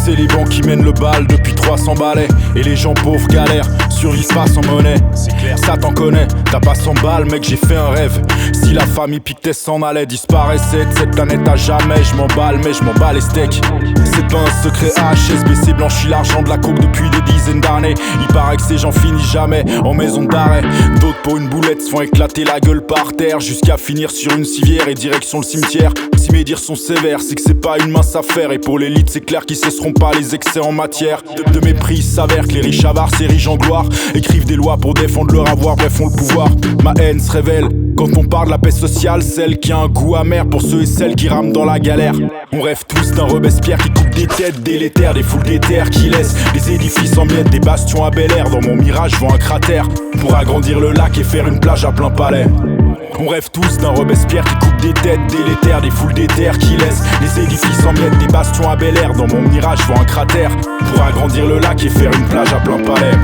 C'est les banques qui mènent le bal depuis 300 balais. Et les gens pauvres galèrent, survivent pas sans monnaie. C'est clair, ça t'en connaît, t'as pas 100 balles mec, j'ai fait un rêve. Si la famille Pictet s'en allait, disparaissait de cette planète à jamais. Je m'emballe mais je m'en bats les steaks. C'est pas un secret, HSBC blanchit l'argent de la coke depuis des dizaines d'années. Il paraît que ces gens finissent jamais en maison d'arrêt. D'autres pour une boulette se font éclater la gueule par terre, jusqu'à finir sur une civière et direction le cimetière. Si mes dires sont sévères, c'est que c'est pas une mince affaire. Et pour l'élite c'est clair qu'ils cesseront pas les excès en matière de mépris. S'avère que les riches avares s'érigent en gloire, écrivent des lois pour défendre leur avoir, bref ont le pouvoir. Ma haine se révèle quand on parle de la paix sociale, celle qui a un goût amer pour ceux et celles qui rament dans la galère. On rêve tous d'un Robespierre qui coupe des têtes délétères, des foules d'éther qui laissent des édifices en miettes, des bastions à Bel Air. Dans mon mirage, je vois un cratère pour agrandir le lac et faire une plage à plein palais. On rêve tous d'un Robespierre qui coupe des têtes délétères, des foules d'éther qui laissent des édifices en miettes, des bastions à Bel Air. Dans mon mirage, je vois un cratère pour agrandir le lac et faire une plage à plein palais.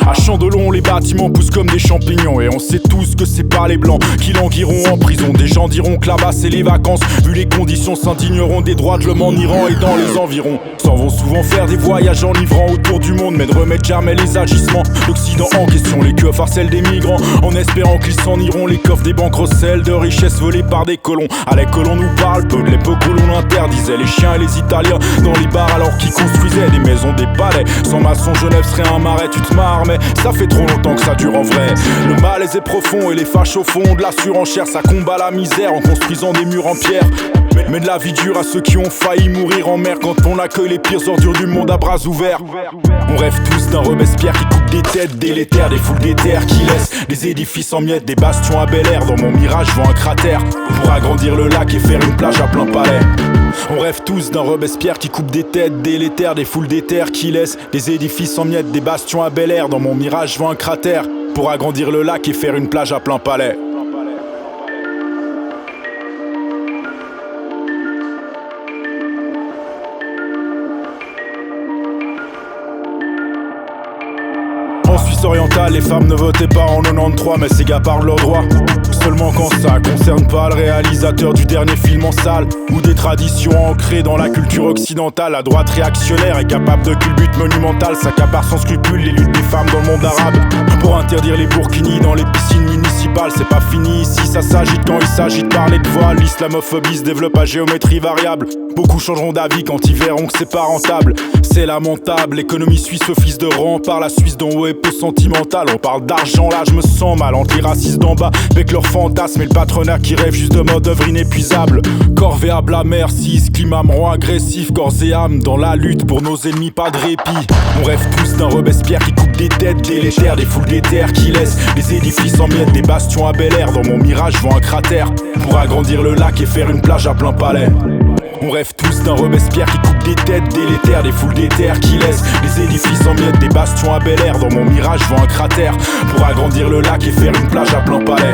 À Chandelon, les bâtiments poussent comme des champignons. Et on sait tous que c'est pas les blancs qui languiront en prison. Des gens diront que là-bas c'est les vacances. Vu les conditions, s'indigneront des droits de l'homme en Iran et dans les environs. S'en vont souvent faire des voyages enivrants autour du monde, mais ne remettent jamais les agissements d'Occident en question. Les keufs harcèlent des migrants en espérant qu'ils s'en iront. Les coffres des banques recèlent de richesses volées par des colons. À les colons nous parle peu de l'époque où l'on interdisait les chiens et les Italiens dans les bars alors qu'ils construisaient des maisons, des palais. Sans maçon, Genève serait un marais, tu te marres, mais ça fait trop longtemps que ça dure en vrai. Le malaise est profond et les fâches au fond de la surenchère. Ça combat la misère en construisant des murs en pierre. Mais de la vie dure à ceux qui ont failli mourir en mer quand on accueille les pires ordures du monde à bras ouverts. On rêve tous d'un Robespierre qui coupe des têtes délétères, des foules d'éther qui laissent des édifices en miettes, des bastions à Bel Air. Dans mon mirage, je vois un cratère pour agrandir le lac et faire une plage à plein palais. On rêve tous d'un Robespierre qui coupe des têtes délétères, des foules d'éther qui laissent des édifices en miettes, des bastions à Bel Air. Dans mon mirage, je vois un cratère pour agrandir le lac et faire une plage à plein palais. En Suisse orientale, les femmes ne votaient pas en 93, mais ces gars parlent leurs droits. Seulement quand ça concerne pas le réalisateur du dernier film en salle, ou des traditions ancrées dans la culture occidentale. La droite réactionnaire est capable de culbute monumentale, s'accapare sans scrupule les luttes des femmes dans le monde arabe. Pour interdire les burkinis dans les piscines municipales, c'est pas fini ici, ça s'agite quand il s'agit de parler de voile. L'islamophobie se développe à géométrie variable. Beaucoup changeront d'avis quand ils verront que c'est pas rentable. C'est lamentable, l'économie suisse office de rempart. La Suisse d'en haut est peu sentimentale. On parle d'argent là, je me sens mal entre les racistes d'en bas avec leurs fantasmes et le patronat qui rêve juste de mode œuvre inépuisable. Corvéable à merci, ce climat me rend agressif. Corps et âme dans la lutte pour nos ennemis, pas de répit. On rêve tous d'un Robespierre qui coupe des têtes délétères, des foules d'éther qui laissent des édifices en miettes, des bastions à Bel Air. Dans mon mirage, je vois un cratère pour agrandir le lac et faire une plage à plein palais. On rêve tous d'un Robespierre qui coupe des têtes délétères, des foules d'éther qui laissent des édifices en miettes, des bastions à Bel Air. Dans mon mirage, je vois un cratère pour agrandir le lac et faire une plage à plein palais.